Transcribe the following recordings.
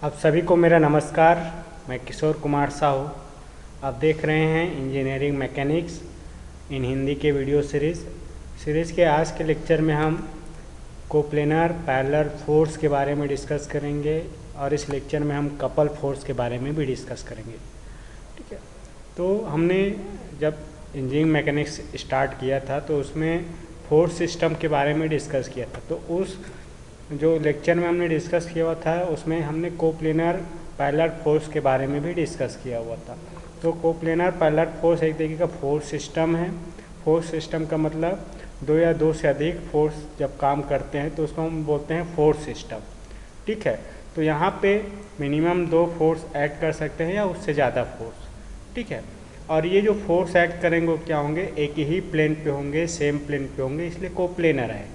आप सभी को मेरा नमस्कार। मैं किशोर कुमार साहू। आप देख रहे हैं इंजीनियरिंग मैकेनिक्स इन हिंदी के वीडियो सीरीज़ के आज के लेक्चर में हम कोप्लेनर पैरेलल फोर्स के बारे में डिस्कस करेंगे और इस लेक्चर में हम कपल फोर्स के बारे में भी डिस्कस करेंगे। ठीक है, तो हमने जब इंजीनियरिंग मैकेनिक्स स्टार्ट किया था तो उसमें फोर्स सिस्टम के बारे में डिस्कस किया था। तो उस जो लेक्चर में हमने डिस्कस किया हुआ था उसमें हमने कोप्लेनर पैरेलल फोर्स के बारे में भी डिस्कस किया हुआ था। तो कोप्लेनर पैरेलल फोर्स एक तरीके का फोर्स सिस्टम है। फोर्स सिस्टम का मतलब दो या दो से अधिक फोर्स जब काम करते हैं तो उसको हम बोलते हैं फोर्स सिस्टम। ठीक है, तो यहाँ पे मिनिमम दो फोर्स ऐड कर सकते हैं या उससे ज़्यादा फोर्स। ठीक है, और ये जो फोर्स ऐड करेंगे वो क्या होंगे, एक ही प्लेन पे होंगे, सेम प्लेन पे होंगे, इसलिए कोप्लेनर है।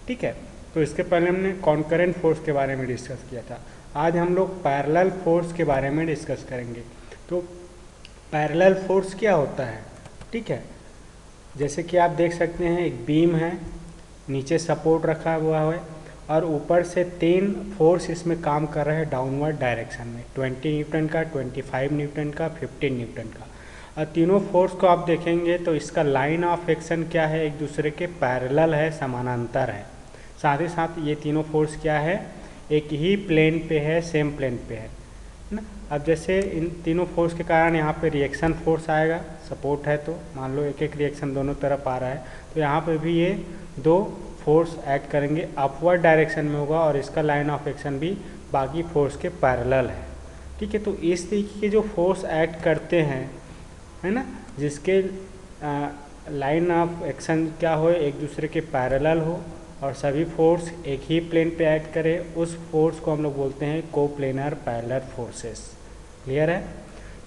ठीक है, तो इसके पहले हमने कॉन्करेंट फोर्स के बारे में डिस्कस किया था। आज हम लोग पैरेलल फोर्स के बारे में डिस्कस करेंगे। तो पैरेलल फोर्स क्या होता है? ठीक है, जैसे कि आप देख सकते हैं एक बीम है, नीचे सपोर्ट रखा हुआ है और ऊपर से तीन फोर्स इसमें काम कर रहे हैं डाउनवर्ड डायरेक्शन में, 20 न्यूटन का, 25 न्यूटन का, 15 न्यूटन का। और तीनों फोर्स को आप देखेंगे तो इसका लाइन ऑफ एक्शन क्या है, एक दूसरे के पैरेलल है, समानांतर है। साथ ही साथ ये तीनों फोर्स क्या है, एक ही प्लेन पे है, सेम प्लेन पे है ना। अब जैसे इन तीनों फोर्स के कारण यहाँ पे रिएक्शन फोर्स आएगा, सपोर्ट है तो मान लो एक एक रिएक्शन दोनों तरफ आ रहा है, तो यहाँ पे भी ये दो फोर्स ऐड करेंगे, अपवर्ड डायरेक्शन में होगा और इसका लाइन ऑफ एक्शन भी बाकी फोर्स के पैरेलल है। ठीक है, तो इस तरीके के जो फोर्स ऐड करते हैं है ना, जिसके लाइन ऑफ एक्शन क्या हो, एक दूसरे के पैरेलल हो और सभी फोर्स एक ही प्लेन पे ऐड करें, उस फोर्स को हम लोग बोलते हैं कोप्लेनर पैरेलल फोर्सेस। क्लियर है?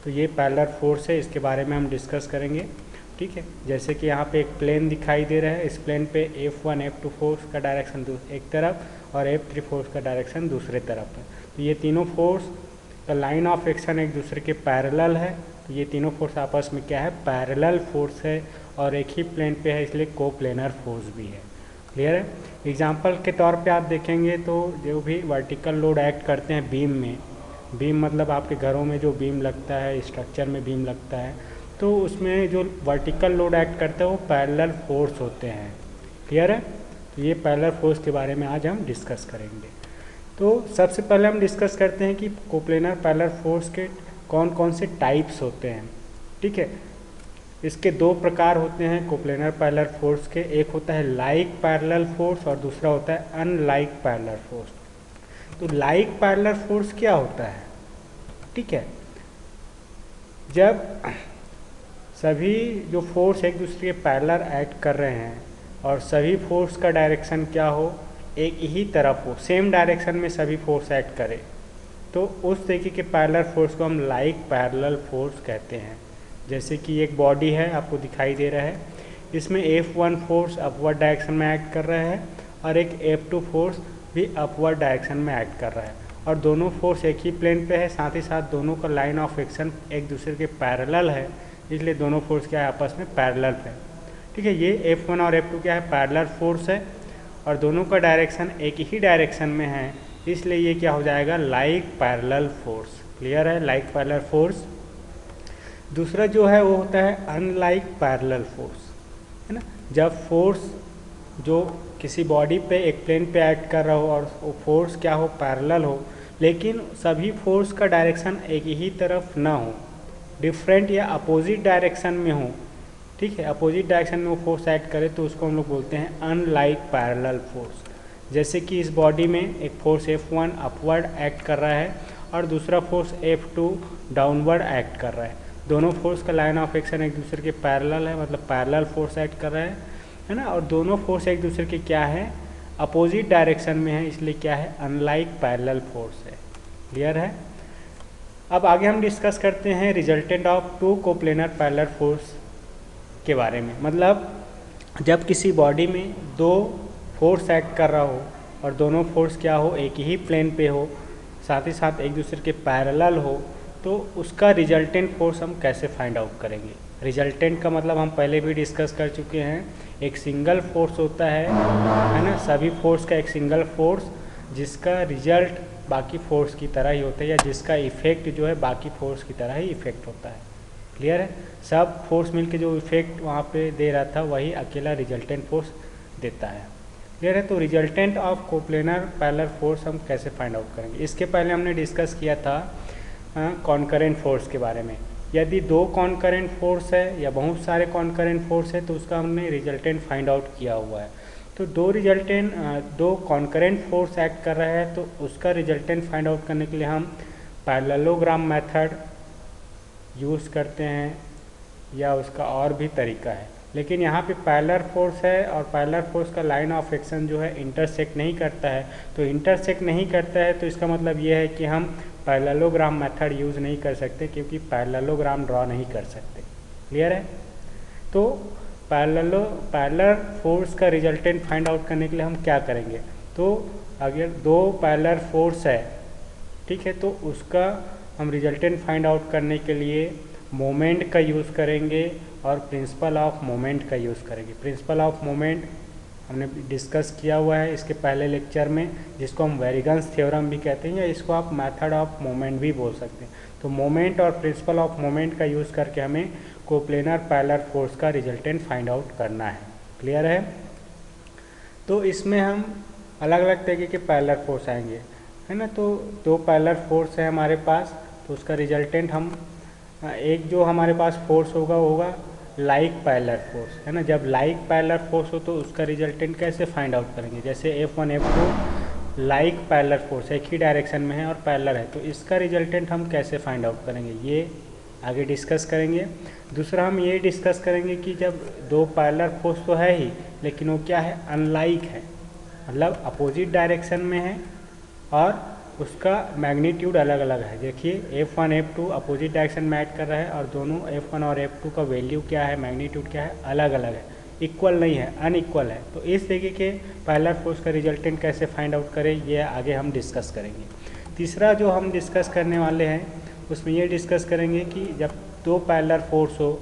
तो ये पैरेलल फोर्स है, इसके बारे में हम डिस्कस करेंगे। ठीक है, जैसे कि यहाँ पे एक प्लेन दिखाई दे रहा है, इस प्लेन पे F1 F2 फोर्स का डायरेक्शन एक तरफ और F3 फोर्स का डायरेक्शन दूसरे तरफ है। तो ये तीनों फोर्स का लाइन ऑफ एक्शन एक दूसरे के पैरेलल है, तो ये तीनों फोर्स आपस में क्या है, पैरेलल फोर्स है और एक ही प्लेन पे है, इसलिए कोप्लेनर फोर्स भी है। क्लियर है? एग्जाम्पल के तौर पे आप देखेंगे तो जो भी वर्टिकल लोड एक्ट करते हैं बीम में, बीम मतलब आपके घरों में जो बीम लगता है, स्ट्रक्चर में बीम लगता है, तो उसमें जो वर्टिकल लोड एक्ट करते हैं वो पैरेलल फोर्स होते हैं। क्लियर है? तो ये पैरेलल फोर्स के बारे में आज हम डिस्कस करेंगे। तो सबसे पहले हम डिस्कस करते हैं कि कोप्लेनर पैरेलल फोर्स के कौन कौन से टाइप्स होते हैं। ठीक है, इसके दो प्रकार होते हैं कोप्लेनर पैरेलल फोर्स के, एक होता है लाइक पैरेलल फोर्स और दूसरा होता है अनलाइक पैरेलल फोर्स। तो लाइक पैरेलल फोर्स क्या होता है? ठीक है, जब सभी जो फोर्स एक दूसरे के पैरेलल एक्ट कर रहे हैं और सभी फोर्स का डायरेक्शन क्या हो, एक ही तरफ हो, सेम डायरेक्शन में सभी फोर्स एक्ट करे, तो उस तरीके के पैरेलल फोर्स को हम लाइक पैरेलल फोर्स कहते हैं। जैसे कि एक बॉडी है, आपको दिखाई दे रहा है, इसमें F1 फोर्स अपवर्ड डायरेक्शन में एक्ट कर रहा है और एक F2 फोर्स भी अपवर्ड डायरेक्शन में एक्ट कर रहा है और दोनों फोर्स एक ही प्लेन पे है, साथ ही साथ दोनों का लाइन ऑफ एक्शन एक दूसरे के पैरेलल है, इसलिए दोनों फोर्स क्या है, आपस में पैरेलल है। ठीक है, ये F1 और F2 क्या है, पैरेलल फोर्स है और दोनों का डायरेक्शन एक ही डायरेक्शन में है, इसलिए ये क्या हो जाएगा, लाइक पैरेलल फोर्स। क्लियर है? Like parallel force. दूसरा जो है वो होता है अनलाइक पैरेलल फोर्स, है ना। जब फोर्स जो किसी बॉडी पे एक प्लेन पे एक्ट कर रहा हो और वो फोर्स क्या हो, पैरेलल हो, लेकिन सभी फोर्स का डायरेक्शन एक ही तरफ ना हो, डिफरेंट या अपोजिट डायरेक्शन में हो। ठीक है, अपोजिट डायरेक्शन में वो फोर्स एक्ट करे तो उसको हम लोग बोलते हैं अनलाइक पैरेलल फोर्स। जैसे कि इस बॉडी में एक फोर्स F1 अपवर्ड एक्ट कर रहा है और दूसरा फोर्स F2 डाउनवर्ड एक्ट कर रहा है, दोनों फोर्स का लाइन ऑफ एक्शन एक दूसरे के पैरेलल है, मतलब पैरेलल फोर्स एक्ट कर रहा है ना, और दोनों फोर्स एक दूसरे के क्या है, अपोजिट डायरेक्शन में है, इसलिए क्या है, अनलाइक पैरेलल फोर्स है। क्लियर है? अब आगे हम डिस्कस करते हैं resultant of two coplanar parallel force के बारे में। मतलब जब किसी बॉडी में दो फोर्स एक्ट कर रहा हो और दोनों फोर्स क्या हो, एक ही प्लेन पे हो, साथ ही साथ एक दूसरे के पैरेलल हो, तो उसका रिजल्टेंट फोर्स हम कैसे फाइंड आउट करेंगे। रिजल्टेंट का मतलब हम पहले भी डिस्कस कर चुके हैं, एक सिंगल फोर्स होता है ना, सभी फोर्स का एक सिंगल फोर्स जिसका रिजल्ट बाकी फोर्स की तरह ही होता है, या जिसका इफेक्ट जो है बाकी फोर्स की तरह ही इफेक्ट होता है। क्लियर है? सब फोर्स मिलके जो इफेक्ट वहाँ पे दे रहा था वही अकेला रिजल्टेंट फोर्स देता है। क्लियर है? तो resultant of coplanar parallel force हम कैसे फाइंड आउट करेंगे? इसके पहले हमने डिस्कस किया था कॉन्करेंट फोर्स के बारे में। यदि दो कॉन्करेंट फोर्स है या बहुत सारे कॉन्करेंट फोर्स है तो उसका हमने रिजल्टेंट फाइंड आउट किया हुआ है। तो दो कॉन्करेंट फोर्स एक्ट कर रहे हैं तो उसका रिजल्टेंट फाइंड आउट करने के लिए हम पैरेललोग्राम मेथड यूज़ करते हैं, या उसका और भी तरीका है। लेकिन यहाँ पे पैरेलल फोर्स है और पैरेलल फोर्स का लाइन ऑफ एक्शन जो है इंटरसेक्ट नहीं करता है। तो इंटरसेक्ट नहीं करता है तो इसका मतलब ये है कि हम पैरेललोग्राम मेथड यूज़ नहीं कर सकते, क्योंकि पैरेललोग्राम ड्रॉ नहीं कर सकते। क्लियर है? तो पैरेलल फोर्स का रिजल्टेंट फाइंड आउट करने के लिए हम क्या करेंगे? तो अगर दो पैरेलल फोर्स है, ठीक है, तो उसका हम रिजल्टेंट फाइंड आउट करने के लिए मोमेंट का यूज़ करेंगे और प्रिंसिपल ऑफ मोमेंट का यूज़ करेंगे। प्रिंसिपल ऑफ मोमेंट हमने डिस्कस किया हुआ है इसके पहले लेक्चर में, जिसको हम वेरिगन्स थ्योरम भी कहते हैं, या इसको आप मेथड ऑफ मोमेंट भी बोल सकते हैं। तो मोमेंट और प्रिंसिपल ऑफ मोमेंट का यूज़ करके हमें कोप्लेनर पैरेलल फोर्स का रिजल्टेंट फाइंड आउट करना है। क्लियर है? तो इसमें हम अलग अलग तरीके के पैरेलल फोर्स आएंगे, है ना। तो दो पैरेलल फोर्स है हमारे पास, तो उसका रिजल्टेंट हम एक जो हमारे पास फोर्स होगा लाइक पैरेलल फोर्स, है ना। जब लाइक पैरेलल फोर्स हो तो उसका रिजल्टेंट कैसे फाइंड आउट करेंगे? जैसे F1 F2 like parallel force एक ही डायरेक्शन में है और पैरेलल है, तो इसका रिजल्टेंट हम कैसे फाइंड आउट करेंगे, ये आगे डिस्कस करेंगे। दूसरा हम ये डिस्कस करेंगे कि जब दो पैरेलल फोर्स तो है ही, लेकिन वो क्या है? अनलाइक है, मतलब अपोजिट डायरेक्शन में है और उसका मैग्नीट्यूड अलग अलग है। देखिए F1 F2 अपोजिट डायरेक्शन में ऐड कर रहा है और दोनों F1 और F2 का वैल्यू क्या है, मैग्नीट्यूड क्या है, अलग अलग है, इक्वल नहीं है, अनइक्वल है। तो इस तरीके के पैरेलल फोर्स का रिजल्टेंट कैसे फाइंड आउट करें, ये आगे हम डिस्कस करेंगे। तीसरा जो हम डिस्कस करने वाले हैं उसमें ये डिस्कस करेंगे कि जब दो पैरेलल फोर्स हो,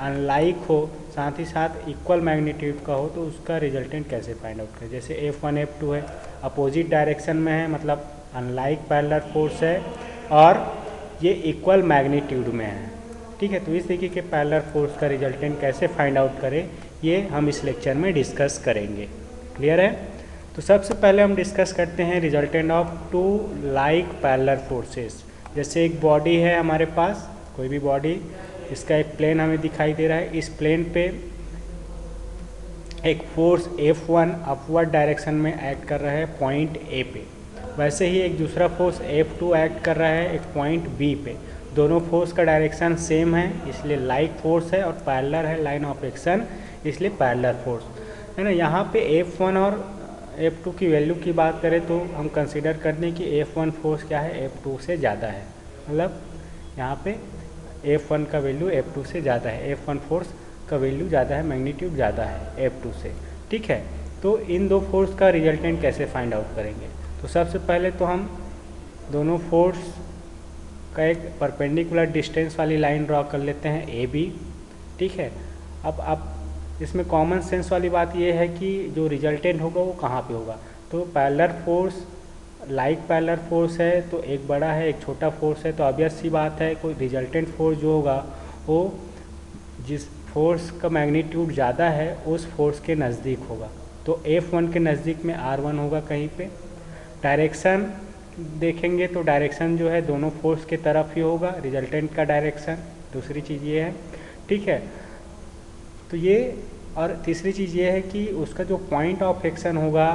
अनलाइक हो, साथ ही साथ इक्वल मैग्नीट्यूड का हो, तो उसका रिजल्टेंट कैसे फाइंड आउट करें। जैसे F1 F2 है, अपोजिट डायरेक्शन में है, मतलब अनलाइक पैरेलल फोर्स है और ये इक्वल मैग्नीट्यूड में है, ठीक है। तो इस तरीके के पैरेलल फोर्स का रिजल्टेंट कैसे फाइंड आउट करें, ये हम इस लेक्चर में डिस्कस करेंगे। क्लियर है? तो सबसे पहले हम डिस्कस करते हैं resultant of two like parallel forces. जैसे एक बॉडी है हमारे पास, कोई भी बॉडी, इसका एक प्लेन हमें दिखाई दे रहा है। इस प्लेन पे एक फोर्स F1 अपवर्ड डायरेक्शन में एक्ट कर रहा है पॉइंट A पे, वैसे ही एक दूसरा फोर्स F2 एक्ट कर रहा है एक पॉइंट B पे। दोनों फोर्स का डायरेक्शन सेम है, इसलिए लाइक फोर्स है, और पैरेलल है लाइन ऑफ एक्शन, इसलिए पैरेलल फोर्स, है ना। यहाँ पे F1 और F2 की वैल्यू की बात करें तो हम कंसीडर करते हैं कि F1 फोर्स क्या है, F2 से ज़्यादा है, मतलब यहाँ पे F1 का वैल्यू F2 से ज़्यादा है, F1 फोर्स का वैल्यू ज़्यादा है, मैग्नीट्यूड ज़्यादा है F2 से, ठीक है। तो इन दो फोर्स का रिजल्टेंट कैसे फाइंड आउट करेंगे? तो सबसे पहले तो हम दोनों फोर्स का एक परपेंडिकुलर डिस्टेंस वाली लाइन ड्रॉ कर लेते हैं AB, ठीक है। अब इसमें कॉमन सेंस वाली बात ये है कि जो रिजल्टेंट होगा वो कहाँ पे होगा। तो parallel force like parallel force है, तो एक बड़ा है एक छोटा फोर्स है, तो ऑब्वियस सी बात है कोई रिजल्टेंट फोर्स जो होगा वो जिस फोर्स का मैग्नीट्यूड ज़्यादा है उस फोर्स के नज़दीक होगा। तो F1 के नज़दीक में R1 होगा कहीं पे। डायरेक्शन देखेंगे तो डायरेक्शन जो है दोनों फोर्स के तरफ ही होगा, रिजल्टेंट का डायरेक्शन। दूसरी चीज़ ये है, ठीक है। तो ये, और तीसरी चीज़ ये है कि उसका जो पॉइंट ऑफ एक्शन होगा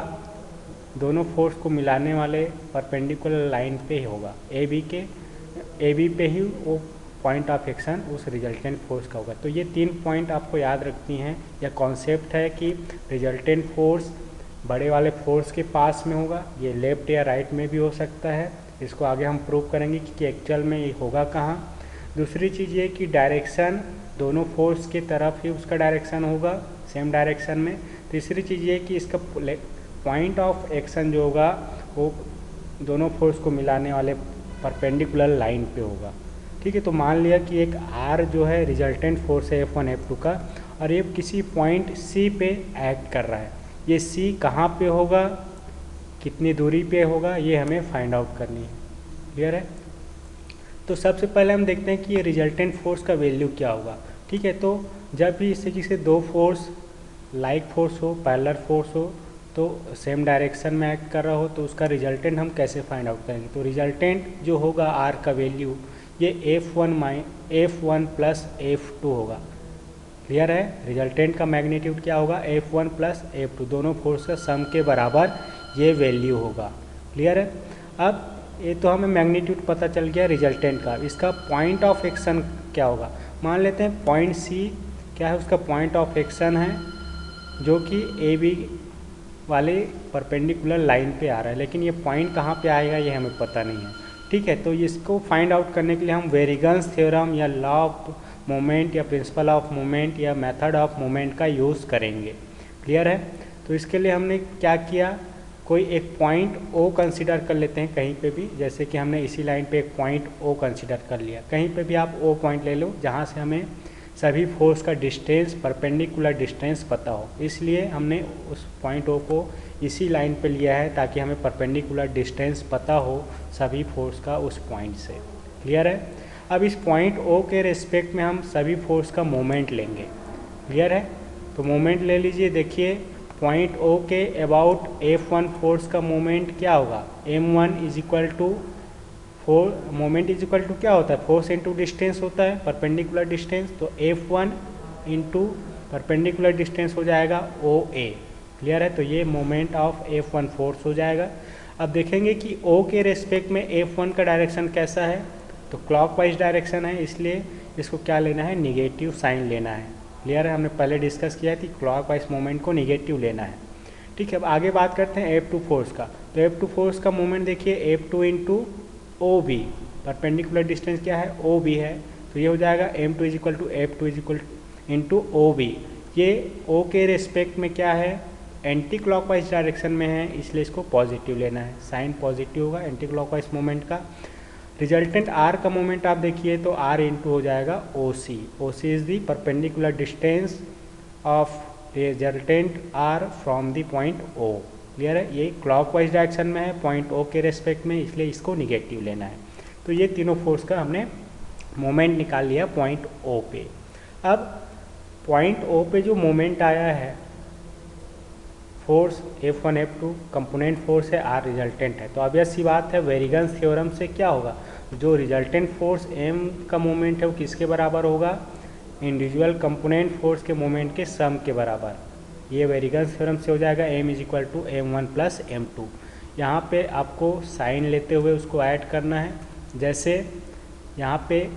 दोनों फोर्स को मिलाने वाले परपेंडिकुलर लाइन पे ही होगा, AB पे ही वो पॉइंट ऑफ एक्शन उस रिजल्टेंट फोर्स का होगा। तो ये 3 पॉइंट आपको याद रखनी है। यह कॉन्सेप्ट है कि रिजल्टेंट फोर्स बड़े वाले फोर्स के पास में होगा, ये लेफ्ट या राइट में भी हो सकता है। इसको आगे हम प्रूव करेंगे कि एक्चुअल में ये होगा कहाँ। दूसरी चीज़ ये कि डायरेक्शन दोनों फोर्स की तरफ ही उसका डायरेक्शन होगा, सेम डायरेक्शन में। तीसरी चीज़ ये कि इसका पॉइंट ऑफ एक्शन जो होगा वो दोनों फोर्स को मिलाने वाले परपेंडिकुलर लाइन पे होगा, ठीक है। तो मान लिया कि एक R जो है रिजल्टेंट फोर्स है F1 F2 का, और ये किसी पॉइंट C पे एक्ट कर रहा है। ये C कहाँ पे होगा, कितनी दूरी पे होगा ये हमें फाइंड आउट करनी है। क्लियर है? तो सबसे पहले हम देखते हैं कि ये रिजल्टेंट फोर्स का वैल्यू क्या होगा। ठीक है, तो जब भी इससे किसी दो फोर्स लाइक फोर्स हो, पैरेलल फोर्स हो, तो सेम डायरेक्शन में एक्ट कर रहा हो, तो उसका रिजल्टेंट हम कैसे फाइंड आउट करेंगे। तो रिजल्टेंट जो होगा आर का वैल्यू ये F1 प्लस F2 होगा। क्लियर है? रिजल्टेंट का मैग्नीट्यूड क्या होगा, F1 प्लस F2, दोनों फोर्स का सम के बराबर ये वैल्यू होगा। क्लियर है? अब ये तो हमें मैग्नीट्यूड पता चल गया रिजल्टेंट का। इसका पॉइंट ऑफ एक्शन क्या होगा, मान लेते हैं पॉइंट सी क्या है, उसका पॉइंट ऑफ एक्शन है जो कि ए बी वाले परपेंडिकुलर लाइन पे आ रहा है, लेकिन ये पॉइंट कहाँ पे आएगा ये हमें पता नहीं है। ठीक है, तो इसको फाइंड आउट करने के लिए हम वेरिगन्स थ्योरम या लॉ ऑफ मोमेंट या प्रिंसिपल ऑफ मोमेंट या मेथड ऑफ मोमेंट का यूज़ करेंगे। क्लियर है? तो इसके लिए हमने क्या किया, कोई एक पॉइंट ओ कंसिडर कर लेते हैं कहीं पे भी, जैसे कि हमने इसी लाइन पे एक पॉइंट ओ कंसिडर कर लिया। कहीं पे भी आप ओ पॉइंट ले लो जहाँ से हमें सभी फोर्स का डिस्टेंस, परपेंडिकुलर डिस्टेंस पता हो, इसलिए हमने उस पॉइंट ओ को इसी लाइन पे लिया है ताकि हमें परपेंडिकुलर डिस्टेंस पता हो सभी फोर्स का उस पॉइंट से। क्लियर है? अब इस पॉइंट ओ के रेस्पेक्ट में हम सभी फोर्स का मोमेंट लेंगे। क्लियर है? तो मोमेंट ले लीजिए। देखिए पॉइंट ओ के अबाउट F1 फोर्स का मोमेंट क्या होगा, M1 is equal to moment is equal to क्या होता है, फोर्स इंटू डिस्टेंस होता है, परपेंडिकुलर डिस्टेंस। तो F1 इंटू परपेंडिकुलर डिस्टेंस हो जाएगा OA। क्लियर है? तो ये मोमेंट ऑफ F1 फोर्स हो जाएगा। अब देखेंगे कि O के रेस्पेक्ट में F1 का डायरेक्शन कैसा है, तो क्लॉकवाइज डायरेक्शन है, इसलिए इसको क्या लेना है, निगेटिव साइन लेना है। क्लियर है? हमने पहले डिस्कस किया है कि क्लॉकवाइज मोमेंट को निगेटिव लेना है। ठीक है, अब आगे बात करते हैं F2 फोर्स का। तो F2 फोर्स का मोमेंट देखिए F2 into OB, perpendicular distance क्या है, OB है, तो ये हो जाएगा M2 is equal to F2 is equal into OB। ये O के रेस्पेक्ट में क्या है, एंटी क्लॉकवाइज डायरेक्शन में है, इसलिए इसको पॉजिटिव लेना है, साइन पॉजिटिव होगा एंटी क्लॉकवाइज मोमेंट का। रिजल्टेंट R का मोमेंट आप देखिए तो R इंटू हो जाएगा OC। OC is the perpendicular distance of resultant R from the point O। Clear है? ये क्लॉकवाइज डायरेक्शन में है पॉइंट O के रेस्पेक्ट में, इसलिए इसको निगेटिव लेना है। तो ये तीनों फोर्स का हमने मोमेंट निकाल लिया पॉइंट O पे। अब पॉइंट O पे जो मोमेंट आया है, force F1 F2 component force है, R रिजल्टेंट है। तो अब सी बात है, वेरिगन्स थ्योरम से क्या होगा, जो रिजल्टेंट फोर्स M का मोमेंट है वो किसके बराबर होगा, इंडिविजुअल कंपोनेंट फोर्स के मोमेंट के सम के बराबर। ये वेरिगन्स थ्योरम से हो जाएगा M is equal to M1 plus M2। यहाँ पे आपको साइन लेते हुए उसको ऐड करना है। जैसे यहाँ पे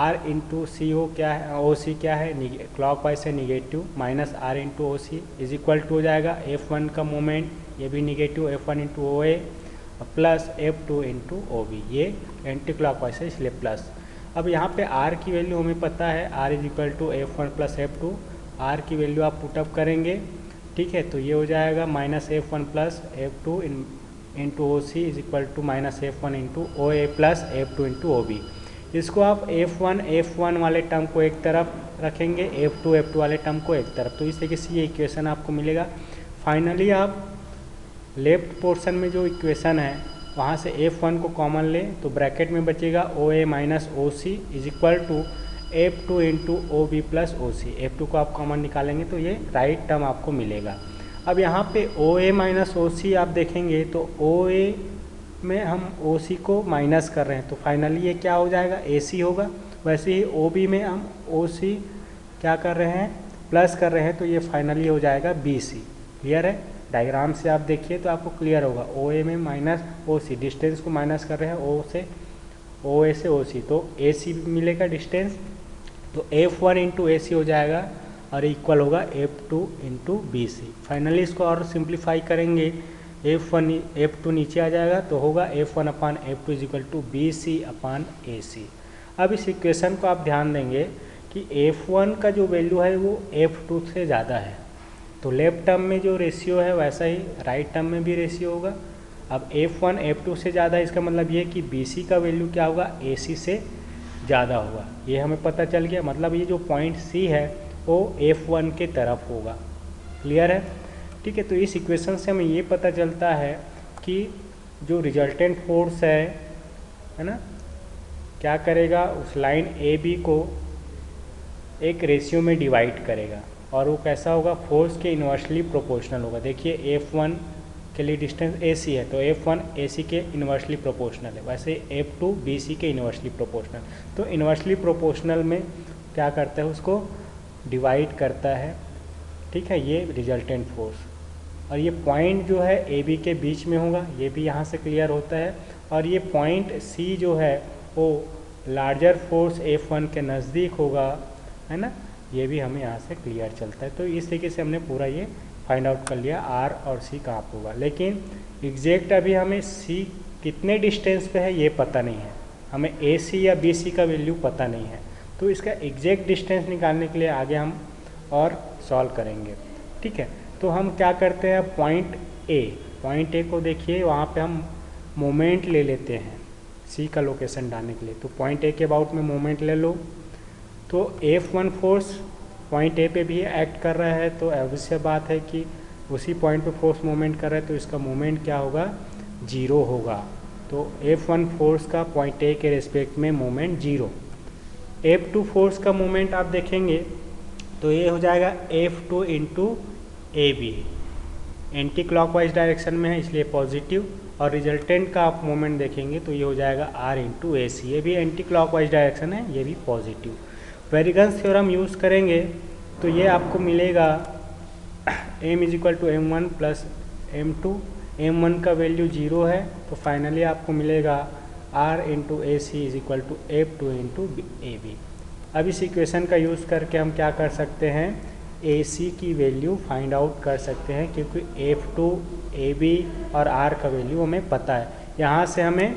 R इंटू सी ओ क्या है, ओ सी क्या है, क्लॉक वाइज है negative, minus R into O C is equal to हो जाएगा F1 का मोमेंट, ये भी negative, F1 into O A plus F2 into O B, ये एंटी क्लॉक वाइज है इसलिए प्लस। अब यहाँ पे R की वैल्यू हमें पता है, R is equal to F1 plus F2। R की वैल्यू आप पुटअप करेंगे। ठीक है, तो ये हो जाएगा minus F1 plus F2 into O C is equal to minus F1 into O A plus F2 into O B. इसको आप F1 वाले टर्म को एक तरफ रखेंगे, F2 वाले टर्म को एक तरफ, तो इस तरीके से ये इक्वेशन आपको मिलेगा। फाइनली आप लेफ्ट पोर्शन में जो इक्वेशन है वहाँ से F1 को कॉमन लें तो ब्रैकेट में बचेगा OA minus OC is equal to F2 into OB plus OC। F2 को आप कॉमन निकालेंगे तो ये राइट टर्म आपको मिलेगा। अब यहाँ पे OA माइनस OC आप देखेंगे तो OA में हम OC को माइनस कर रहे हैं, तो फाइनली ये क्या हो जाएगा, AC होगा। वैसे ही OB में हम OC क्या कर रहे हैं, प्लस कर रहे हैं, तो ये फाइनली हो जाएगा BC। क्लियर है? डायग्राम से आप देखिए तो आपको क्लियर होगा। OA में माइनस OC, डिस्टेंस को माइनस कर रहे हैं OA से OC, तो AC मिलेगा डिस्टेंस, तो F1 इंटू AC हो जाएगा और इक्वल होगा F2 इंटू BC। फाइनली इसको और सिंप्लीफाई करेंगे, F2 नीचे आ जाएगा तो होगा F1 upon F2 is equal to BC upon AC। अब इस इक्वेशन को आप ध्यान देंगे कि F1 का जो वैल्यू है वो F2 से ज़्यादा है, तो लेफ्ट टर्म में जो रेशियो है वैसा ही राइट टर्म में भी रेशियो होगा। अब F1 F2 से ज़्यादा, इसका मतलब ये कि BC का वैल्यू क्या होगा, AC से ज़्यादा होगा। ये हमें पता चल गया, मतलब ये जो पॉइंट C है वो F1 के तरफ होगा। क्लियर है? ठीक है, तो इस इक्वेशन से हमें ये पता चलता है कि जो रिजल्टेंट फोर्स है ना, क्या करेगा, उस लाइन ए बी को एक रेशियो में डिवाइड करेगा, और वो कैसा होगा, फोर्स के इन्वर्सली प्रोपोर्शनल होगा। देखिए F1 के लिए डिस्टेंस AC है, तो F1 AC के इन्वर्सली प्रोपोर्शनल है, वैसे F2 BC के इन्वर्सली प्रोपोर्शनल। तो इन्वर्सली प्रोपोर्शनल में क्या करता है, उसको डिवाइड करता है, ठीक है, ये रिजल्टेंट फोर्स। और ये पॉइंट जो है AB के बीच में होगा, ये भी यहाँ से क्लियर होता है। और ये पॉइंट C जो है वो लार्जर फोर्स F1 के नज़दीक होगा, है ना, ये भी हमें यहाँ से क्लियर चलता है। तो इस तरीके से हमने पूरा ये फाइंड आउट कर लिया R और C कहाँ पर होगा। लेकिन एग्जैक्ट अभी हमें C कितने डिस्टेंस पे है ये पता नहीं है, हमें AC या BC का वैल्यू पता नहीं है। तो इसका एग्जैक्ट डिस्टेंस निकालने के लिए आगे हम और सॉल्व करेंगे, ठीक है। तो हम क्या करते हैं, पॉइंट ए को देखिए, वहाँ पे हम मोमेंट ले लेते हैं C का लोकेशन डालने के लिए। तो पॉइंट ए के अबाउट में मोमेंट ले लो, तो F1 फोर्स पॉइंट ए पे भी एक्ट कर रहा है, तो अवश्य बात है कि उसी पॉइंट पे फोर्स मोमेंट कर रहा है, तो इसका मोमेंट क्या होगा, 0 होगा। तो F1 फोर्स का पॉइंट ए के रिस्पेक्ट में मोमेंट 0। F2 फोर्स का मोमेंट आप देखेंगे तो ये हो जाएगा F2 into AB, anti clockwise direction में है इसलिए पॉजिटिव। और रिजल्टेंट का आप मोमेंट देखेंगे तो ये हो जाएगा R इंटू AC, ये भी एंटी क्लॉकवाइज डायरेक्शन है, ये भी पॉजिटिव। वेरिगन्स थ्योरम यूज़ करेंगे तो ये आपको मिलेगा m = m1 plus m2। m1 का वैल्यू 0 है, तो फाइनली आपको मिलेगा R into AC = F2 into AB। अब इस इक्वेशन का यूज़ करके हम क्या कर सकते हैं, AC की वैल्यू फाइंड आउट कर सकते हैं, क्योंकि F2, AB और R का वैल्यू हमें पता है। यहाँ से हमें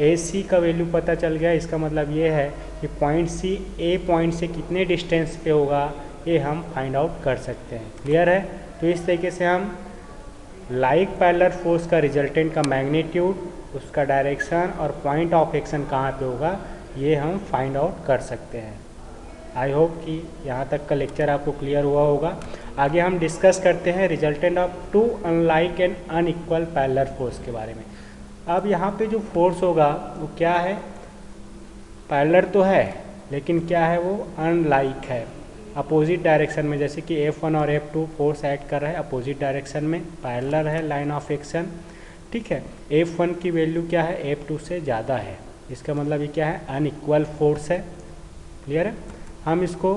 AC का वैल्यू पता चल गया, इसका मतलब ये है कि पॉइंट C A पॉइंट से कितने डिस्टेंस पे होगा ये हम फाइंड आउट कर सकते हैं। क्लियर है। तो इस तरीके से हम लाइक पैरेलल फोर्स का रिजल्टेंट का मैग्नीट्यूड, उसका डायरेक्शन और पॉइंट ऑफ एक्शन कहाँ पे होगा ये हम फाइंड आउट कर सकते हैं। आई होप कि यहाँ तक का लेक्चर आपको क्लियर हुआ होगा। आगे हम डिस्कस करते हैं resultant of two unlike and unequal parallel force के बारे में। अब यहाँ पे जो फोर्स होगा वो क्या है, पैरेलल तो है लेकिन क्या है, वो अनलाइक है, अपोजिट डायरेक्शन में। जैसे कि F1 और F2 फोर्स एक्ट कर रहा है अपोजिट डायरेक्शन में, पैरेलल है लाइन ऑफ एक्शन, ठीक है। F1 की वैल्यू क्या है, F2 से ज़्यादा है, इसका मतलब ये क्या है, अनइक्वल फोर्स है। क्लियर है। हम इसको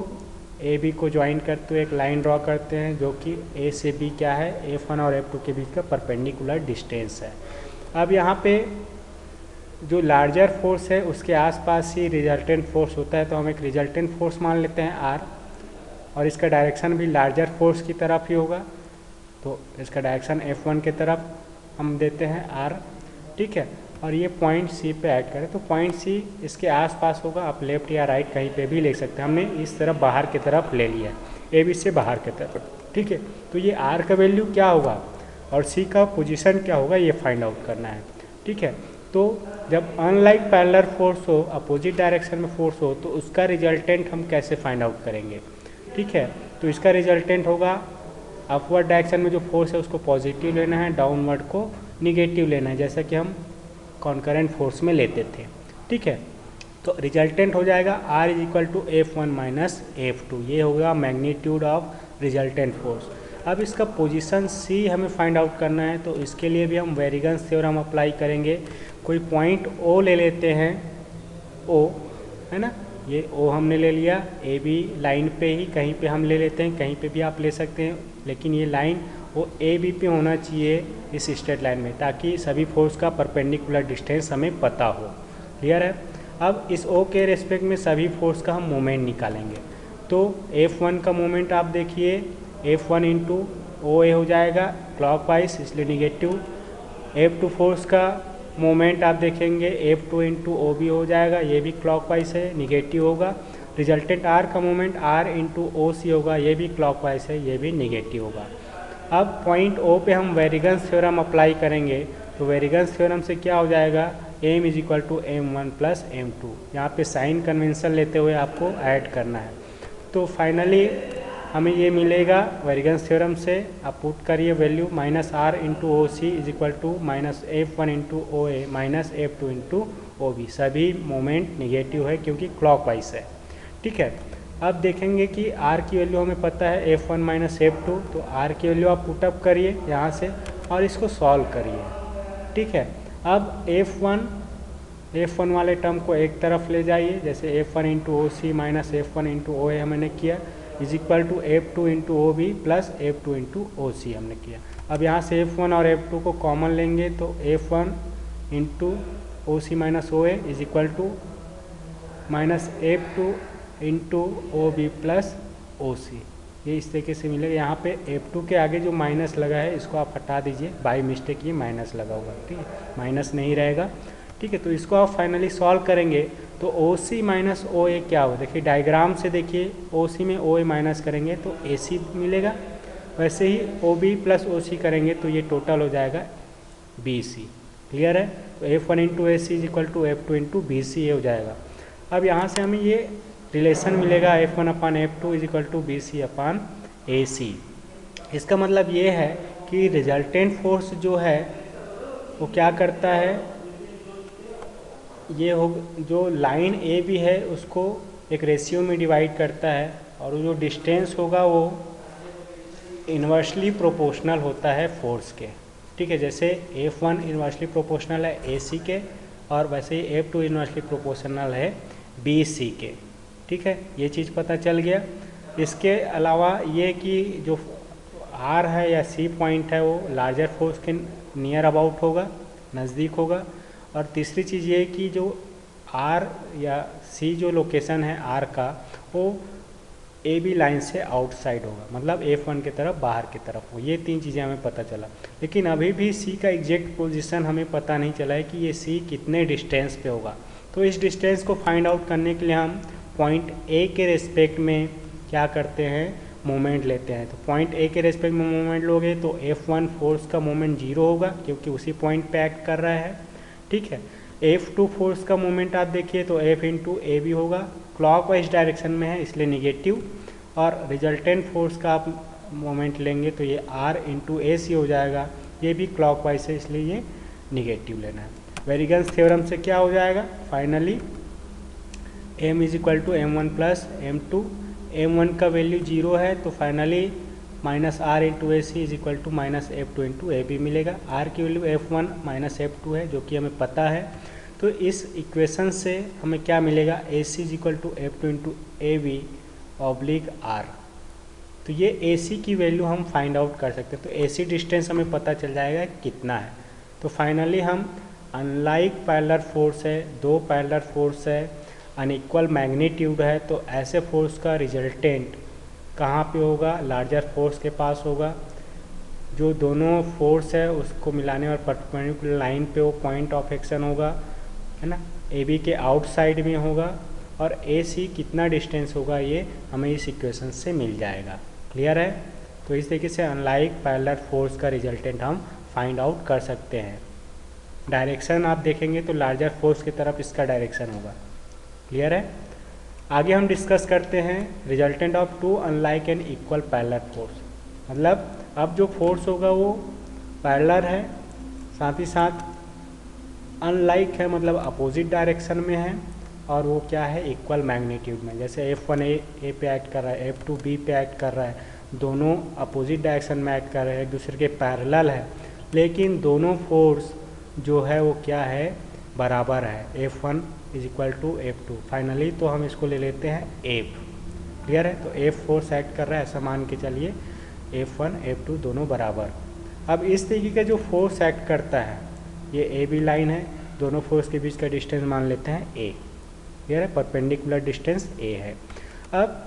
AB को ज्वाइन करते हुए एक लाइन ड्रॉ करते हैं जो कि A से B क्या है, F1 और F2 के बीच का परपेंडिकुलर डिस्टेंस है। अब यहाँ पे जो लार्जर फोर्स है उसके आसपास ही रिजल्टेंट फोर्स होता है, तो हम एक रिजल्टेंट फोर्स मान लेते हैं R, और इसका डायरेक्शन भी लार्जर फोर्स की तरफ ही होगा, तो इसका डायरेक्शन F1 की तरफ हम देते हैं R, ठीक है। और ये पॉइंट C पे ऐड करें तो पॉइंट C इसके आसपास होगा, आप लेफ्ट या राइट कहीं पे भी ले सकते हैं। हमने इस तरफ बाहर की तरफ ले लिया है, AB से बाहर की तरफ, ठीक है। तो ये R का वैल्यू क्या होगा और C का पोजीशन क्या होगा ये फाइंड आउट करना है, ठीक है। तो जब अनलाइक पैरेलल फोर्स हो, अपोजिट डायरेक्शन में फोर्स हो, तो उसका रिजल्टेंट हम कैसे फाइंड आउट करेंगे, ठीक है। तो इसका रिजल्टेंट होगा अपवर्ड डायरेक्शन में जो फोर्स है उसको पॉजिटिव लेना है, डाउनवर्ड को निगेटिव लेना है, जैसा कि हम कॉन्करेंट फोर्स में लेते थे, ठीक है। तो रिजल्टेंट हो जाएगा R = F1 माइनस F2, ये होगा मैग्नीट्यूड ऑफ रिजल्टेंट फोर्स। अब इसका पोजीशन C हमें फाइंड आउट करना है, तो इसके लिए भी हम वेरिगन्स थ्योरम अप्लाई करेंगे। कोई पॉइंट O ले लेते हैं, O है ना, ये O हमने ले लिया, AB लाइन पे ही कहीं पे हम ले लेते हैं, कहीं पे भी आप ले सकते हैं, लेकिन ये लाइन वो AB पे होना चाहिए इस स्ट्रेट लाइन में, ताकि सभी फोर्स का परपेंडिकुलर डिस्टेंस हमें पता हो। क्लियर है। अब इस O के रेस्पेक्ट में सभी फोर्स का हम मोमेंट निकालेंगे। तो F1 का मोमेंट आप देखिए, F1 इंटू OA हो जाएगा क्लॉकवाइज, इसलिए निगेटिव। F2 फोर्स का मोमेंट आप देखेंगे F2 इंटू OB हो जाएगा, ये भी क्लॉकवाइज है, निगेटिव होगा। रिजल्टेंट R का मोमेंट R इंटू OC होगा, ये भी क्लॉकवाइज है, ये भी निगेटिव होगा। अब पॉइंट O पे हम वेरिगन्स थ्योरम अप्लाई करेंगे, तो वेरिगन्स थ्योरम से क्या हो जाएगा, m = m1 प्लस m2। यहाँ पे साइन कन्वेंशन लेते हुए आपको ऐड करना है। तो फाइनली हमें ये मिलेगा वेरिगेंस थ्योरम से। आप पुट करिए value minus R into O C is equal to minus F1 into O A minus F2 into O B. सभी मोमेंट निगेटिव है क्योंकि क्लॉकवाइज है। ठीक है, अब देखेंगे कि R की वैल्यू हमें पता है F1 माइनस F2, तो R की वैल्यू आप पुटअप करिए यहाँ से और इसको सॉल्व करिए। ठीक है, अब F1 वाले टर्म को एक तरफ ले जाइए, जैसे F1 into O C minus F1 into O A हमने किया is equal to F2 into O B plus F2 into O C हमने किया। अब यहाँ से F1 और F2 को कॉमन लेंगे तो F1 into O C minus O A is equal to minus F2 into O B plus O C. ये इस तरीके से मिलेगा। यहाँ पे F2 के आगे जो माइनस लगा है इसको आप हटा दीजिए, बाय मिस्टेक ये माइनस लगा होगा। ठीक है, माइनस नहीं रहेगा। ठीक है, तो इसको आप फाइनली सॉल्व करेंगे तो ओ सी माइनस ओ ए क्या होगा, देखिए डायग्राम से देखिए ओ सी में ओ ए माइनस करेंगे तो ए सी मिलेगा, वैसे ही ओ बी प्लस ओ सी करेंगे तो ये टोटल हो जाएगा बी सी। क्लियर है, तो F1 into A C is equal to F2 into B C ये हो जाएगा। अब यहाँ से हमें ये रिलेशन मिलेगा F1 upon F2 is equal to B C upon A C. इसका मतलब ये है कि रिजल्टेंट फोर्स जो है वो क्या करता है, ये हो जो लाइन ए भी है उसको एक रेशियो में डिवाइड करता है और जो डिस्टेंस होगा वो इन्वर्सली प्रोपोर्शनल होता है फोर्स के। ठीक है, जैसे F1 इन्वर्सली प्रोपोर्शनल है AC के और वैसे ही F2 इन्वर्सली प्रोपोर्शनल है BC के। ठीक है, ये चीज़ पता चल गया। इसके अलावा ये कि जो R है या C पॉइंट है वो लार्जर फोर्स के नियर अबाउट होगा, नज़दीक होगा। और तीसरी चीज़ ये कि जो R या C जो लोकेशन है R का वो AB लाइन से आउटसाइड होगा, मतलब F1 की तरफ बाहर की तरफ हो। ये तीन चीज़ें हमें पता चला, लेकिन अभी भी C का एग्जैक्ट पोजीशन हमें पता नहीं चला है कि ये C कितने डिस्टेंस पे होगा। तो इस डिस्टेंस को फाइंड आउट करने के लिए हम पॉइंट A के रेस्पेक्ट में क्या करते हैं, मोमेंट लेते हैं। तो पॉइंट A के रेस्पेक्ट में मोमेंट लोगे तो F1 फोर्स का मोमेंट 0 होगा क्योंकि उसी पॉइंट पे एक्ट कर रहा है। ठीक है, F2 फोर्स का मोमेंट आप देखिए तो F इंटू ए भी होगा, क्लॉकवाइज डायरेक्शन में है इसलिए निगेटिव। और रिजल्टेंट फोर्स का आप मोमेंट लेंगे तो ये R इंटू ए सी हो जाएगा, ये भी क्लॉकवाइज है इसलिए ये निगेटिव लेना है। वेरिगेंस थ्योरम से क्या हो जाएगा finally, M is equal to M1 plus M2। M1 का वैल्यू 0 है तो finally minus R into A C is equal to minus F2 into A B मिलेगा। R की वैल्यू F1 माइनस F2 है जो कि हमें पता है। तो इस इक्वेशन से हमें क्या मिलेगा, A C is equal to F2 into A B oblique R। तो ये ए सी की वैल्यू हम फाइंड आउट कर सकते हैं। तो ए सी डिस्टेंस हमें पता चल जाएगा कितना है। तो फाइनली हम अनलाइक पैरेलल फोर्स है, दो पैरेलल फोर्स है, अनइक्वल मैग्नीट्यूड है, तो ऐसे फोर्स का रिजल्टेंट कहाँ पे होगा, लार्जर फोर्स के पास होगा। जो दोनों फोर्स है उसको मिलाने और परपेंडिकुलर लाइन पे वो पॉइंट ऑफ एक्शन होगा, है ना, ए बी के आउटसाइड में होगा। और ए सी कितना डिस्टेंस होगा ये हमें इस इक्वेशन से मिल जाएगा। क्लियर है, तो इस तरीके से अनलाइक पैरेलल फोर्स का रिजल्टेंट हम फाइंड आउट कर सकते हैं। डायरेक्शन आप देखेंगे तो लार्जर फोर्स की तरफ इसका डायरेक्शन होगा। क्लियर है, आगे हम डिस्कस करते हैं resultant of two unlike and equal parallel force. मतलब अब जो फोर्स होगा वो पैरेलल है, साथ ही साथ अनलाइक है, मतलब अपोजिट डायरेक्शन में है, और वो क्या है, इक्वल मैग्नीट्यूड में। जैसे F1 ए पे एक्ट कर रहा है, F2 बी पे एक्ट कर रहा है, दोनों अपोजिट डायरेक्शन में एक्ट कर रहे हैं, एक दूसरे के पैरेलल है, लेकिन दोनों फोर्स जो है वो क्या है, बराबर है। F1 is equal to F2। Finally तो हम इसको ले लेते हैं F। क्लियर है, तो F फोर्स एक्ट कर रहा है ऐसा मान के चलिए, F1 F2 दोनों बराबर। अब इस तरीके का जो फोर्स एक्ट करता है, ये ए बी लाइन है, दोनों फोर्स के बीच का डिस्टेंस मान लेते हैं A। क्लियर है, परपेंडिकुलर डिस्टेंस A है। अब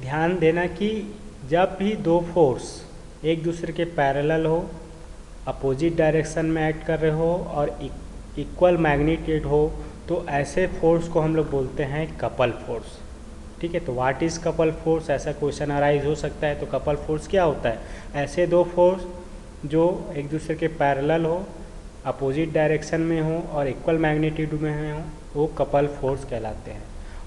ध्यान देना कि जब भी दो फोर्स एक दूसरे के पैरेलल हो, अपोजिट डायरेक्शन में एक्ट कर रहे हो और इक्वल मैग्नीट्यूड हो, तो ऐसे फोर्स को हम लोग बोलते हैं कपल फोर्स। ठीक है, तो व्हाट इज़ कपल फोर्स, ऐसा क्वेश्चन अराइज हो सकता है। तो कपल फोर्स क्या होता है, ऐसे दो फोर्स जो एक दूसरे के पैरेलल हो, अपोजिट डायरेक्शन में हो और इक्वल मैग्नीट्यूड में हो, वो कपल फोर्स कहलाते हैं।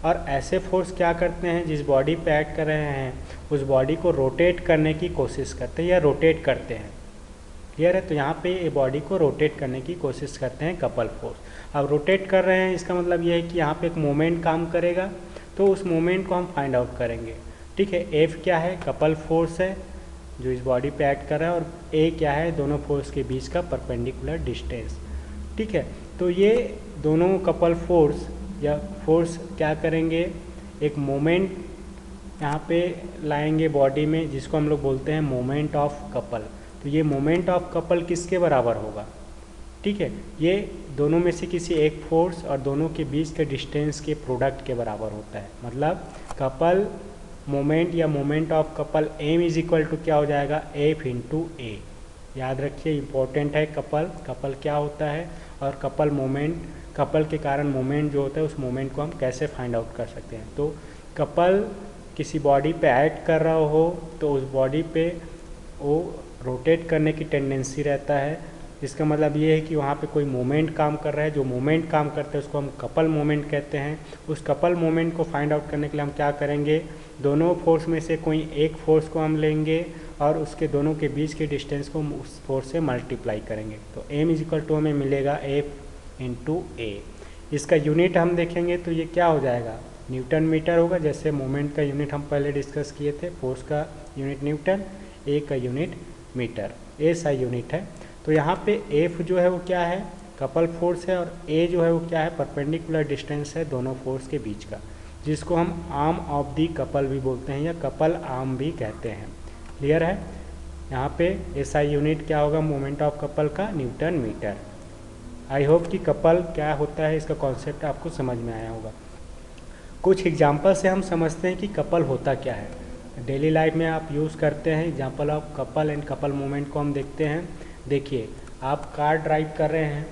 और ऐसे फोर्स क्या करते हैं, जिस बॉडी पे एक्ट कर रहे हैं उस बॉडी को रोटेट करने की कोशिश करते हैं या रोटेट करते हैं। क्लियर है? तो यहाँ पे ये बॉडी को रोटेट करने की कोशिश करते हैं कपल फोर्स। अब रोटेट कर रहे हैं इसका मतलब ये है कि यहाँ पे एक मोमेंट काम करेगा, तो उस मोमेंट को हम फाइंड आउट करेंगे। ठीक है, एफ क्या है, कपल फोर्स है जो इस बॉडी पे एक्ट कर रहा है, और ए क्या है, दोनों फोर्स के बीच का परपेंडिकुलर डिस्टेंस। ठीक है, तो ये दोनों कपल फोर्स या फोर्स क्या करेंगे, एक मोमेंट यहाँ पे लाएंगे बॉडी में, जिसको हम लोग बोलते हैं मोमेंट ऑफ कपल। तो ये मोमेंट ऑफ कपल किसके बराबर होगा? ठीक है, ये दोनों में से किसी एक फोर्स और दोनों के बीच के डिस्टेंस के प्रोडक्ट के बराबर होता है। मतलब कपल मोमेंट या moment of couple M is equal to क्या हो जाएगा, एफ इंटू ए। याद रखिए, इंपॉर्टेंट है कपल क्या होता है, और कपल मोमेंट, कपल के कारण मोमेंट जो होता है उस मोमेंट को हम कैसे फाइंड आउट कर सकते हैं। तो कपल किसी बॉडी पे एक्ट कर रहा हो तो उस बॉडी पे वो रोटेट करने की टेंडेंसी रहता है। इसका मतलब ये है कि वहाँ पे कोई मोमेंट काम कर रहा है, जो मोमेंट काम करता है उसको हम कपल मोमेंट कहते हैं। उस कपल मोमेंट को फाइंड आउट करने के लिए हम क्या करेंगे, दोनों फोर्स में से कोई एक फोर्स को हम लेंगे और उसके दोनों के बीच के डिस्टेंस को उस फोर्स से मल्टीप्लाई करेंगे। तो एम इज इक्वल टू हमें मिलेगा एफ इंटू ए। इसका यूनिट हम देखेंगे तो ये क्या हो जाएगा, न्यूटन मीटर होगा। जैसे मोमेंट का यूनिट हम पहले डिस्कस किए थे, फोर्स का यूनिट न्यूटन, ए का यूनिट मीटर, ए सा यूनिट है। तो यहाँ पे एफ जो है वो क्या है, कपल फोर्स है, और ए जो है वो क्या है, परपेंडिकुलर डिस्टेंस है दोनों फोर्स के बीच का, जिसको हम आर्म ऑफ दी कपल भी बोलते हैं या कपल आर्म भी कहते हैं। क्लियर है? यहाँ पे ऐसा यूनिट क्या होगा मोमेंट ऑफ कपल का, न्यूटन मीटर। आई होप कि कपल क्या होता है इसका कॉन्सेप्ट आपको समझ में आया होगा। कुछ एग्जाम्पल से हम समझते हैं कि कपल होता क्या है, डेली लाइफ में आप यूज़ करते हैं। Example of couple and couple movement को हम देखते हैं। देखिए, आप कार ड्राइव कर रहे हैं,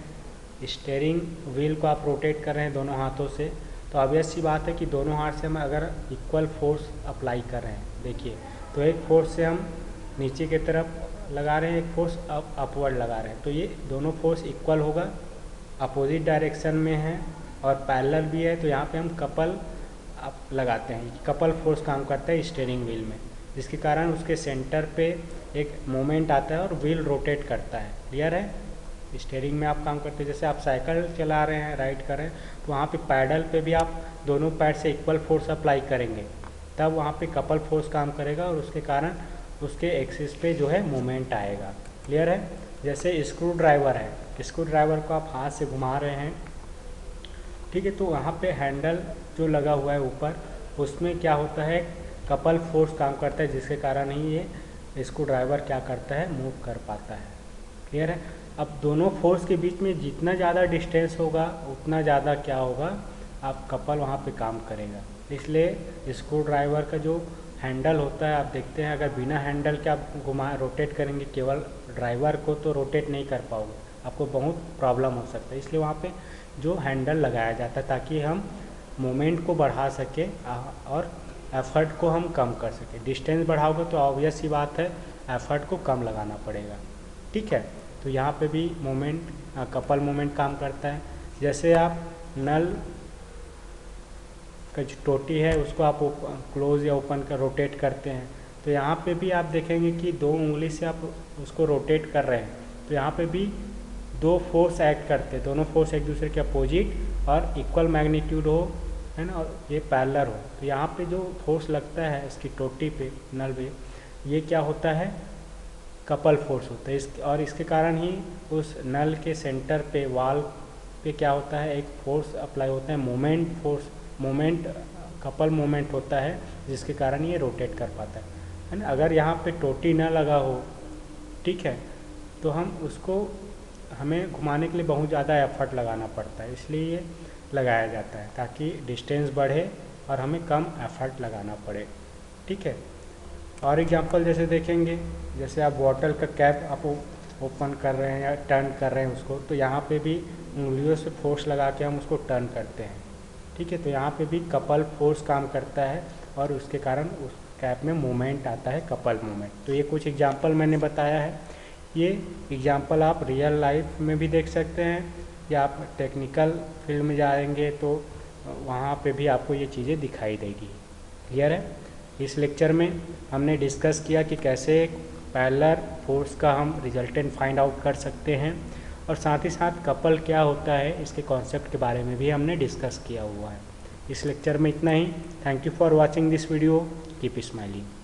स्टीयरिंग व्हील को आप रोटेट कर रहे हैं दोनों हाथों से, तो ऑब्वियस सी बात है कि दोनों हाथ से हम अगर इक्वल फोर्स अप्लाई कर रहे हैं, देखिए, तो एक फोर्स से हम नीचे की तरफ लगा रहे हैं, एक फोर्स अपवर्ड लगा रहे हैं, तो ये दोनों फोर्स इक्वल होगा, अपोजिट डायरेक्शन में है और पैरेलल भी है। तो यहाँ पे हम कपल लगाते हैं, कपल फोर्स काम करता है स्टीयरिंग व्हील में, जिसके कारण उसके सेंटर पे एक मोमेंट आता है और व्हील रोटेट करता है। क्लियर है? स्टीयरिंग में आप काम करते हैं, जैसे आप साइकिल चला रहे हैं, राइड कर रहे हैं, तो वहाँ पे पैडल पे भी आप दोनों पैर से इक्वल फोर्स अप्लाई करेंगे, तब वहाँ पे कपल फोर्स काम करेगा और उसके कारण उसके एक्सिस पे जो है मोमेंट आएगा। क्लियर है? जैसे स्क्रू ड्राइवर है, स्क्रू ड्राइवर को आप हाथ से घुमा रहे हैं, ठीक है, तो वहाँ पे हैंडल जो लगा हुआ है ऊपर, उसमें क्या होता है, कपल फोर्स काम करता है, जिसके कारण ही ये स्क्रू ड्राइवर क्या करता है, मूव कर पाता है। क्लियर है? अब दोनों फोर्स के बीच में जितना ज़्यादा डिस्टेंस होगा उतना ज़्यादा क्या होगा, आप कपल वहाँ पे काम करेगा। इसलिए स्क्रू ड्राइवर का जो हैंडल होता है, आप देखते हैं अगर बिना हैंडल के आप रोटेट करेंगे केवल ड्राइवर को, तो रोटेट नहीं कर पाओगे, आपको बहुत प्रॉब्लम हो सकता है। इसलिए वहाँ पे जो हैंडल लगाया जाता है ताकि हम मोमेंट को बढ़ा सके और एफर्ट को हम कम कर सके। डिस्टेंस बढ़ाओगे तो ऑब्वियस सी बात है एफर्ट को कम लगाना पड़ेगा। ठीक है, तो यहाँ पे भी मोमेंट कपल मोमेंट काम करता है। जैसे आप नल का जो टोटी है उसको आप क्लोज या ओपन कर रोटेट करते हैं, तो यहाँ पे भी आप देखेंगे कि दो उंगली से आप उसको रोटेट कर रहे हैं, तो यहाँ पे भी दो फोर्स एक्ट करते हैं, दोनों फोर्स एक दूसरे के अपोजिट और इक्वल मैग्नीट्यूड हो, है ना, और ये पैरेलल हो। तो यहाँ पे जो फोर्स लगता है इसकी टोटी पे, नल पे, ये क्या होता है, कपल फोर्स होता है। और इसके कारण ही उस नल के सेंटर पे, वाल पे क्या होता है, एक फोर्स अप्लाई होता है, मोमेंट कपल मोमेंट होता है, जिसके कारण ये रोटेट कर पाता है ना। अगर यहाँ पे टोटी ना लगा हो, ठीक है, तो हमें घुमाने के लिए बहुत ज़्यादा एफर्ट लगाना पड़ता है, इसलिए ये लगाया जाता है ताकि डिस्टेंस बढ़े और हमें कम एफर्ट लगाना पड़े। ठीक है, और एग्जांपल जैसे देखेंगे, जैसे आप बॉटल का कैप आप ओपन कर रहे हैं या टर्न कर रहे हैं उसको, तो यहाँ पे भी उंगलियों से फोर्स लगा के हम उसको टर्न करते हैं। ठीक है, तो यहाँ पे भी कपल फोर्स काम करता है और उसके कारण उस कैप में मूवमेंट आता है, कपल मूवमेंट। तो ये कुछ एग्जांपल मैंने बताया है, ये एग्जांपल आप रियल लाइफ में भी देख सकते हैं या आप टेक्निकल फील्ड में जाएंगे तो वहाँ पे भी आपको ये चीज़ें दिखाई देगी। क्लियर है? इस लेक्चर में हमने डिस्कस किया कि कैसे पैरेलल फोर्स का हम रिजल्टेंट फाइंड आउट कर सकते हैं, और साथ ही साथ कपल क्या होता है इसके कॉन्सेप्ट के बारे में भी हमने डिस्कस किया हुआ है। इस लेक्चर में इतना ही। Thank you for watching this video. Keep smiling.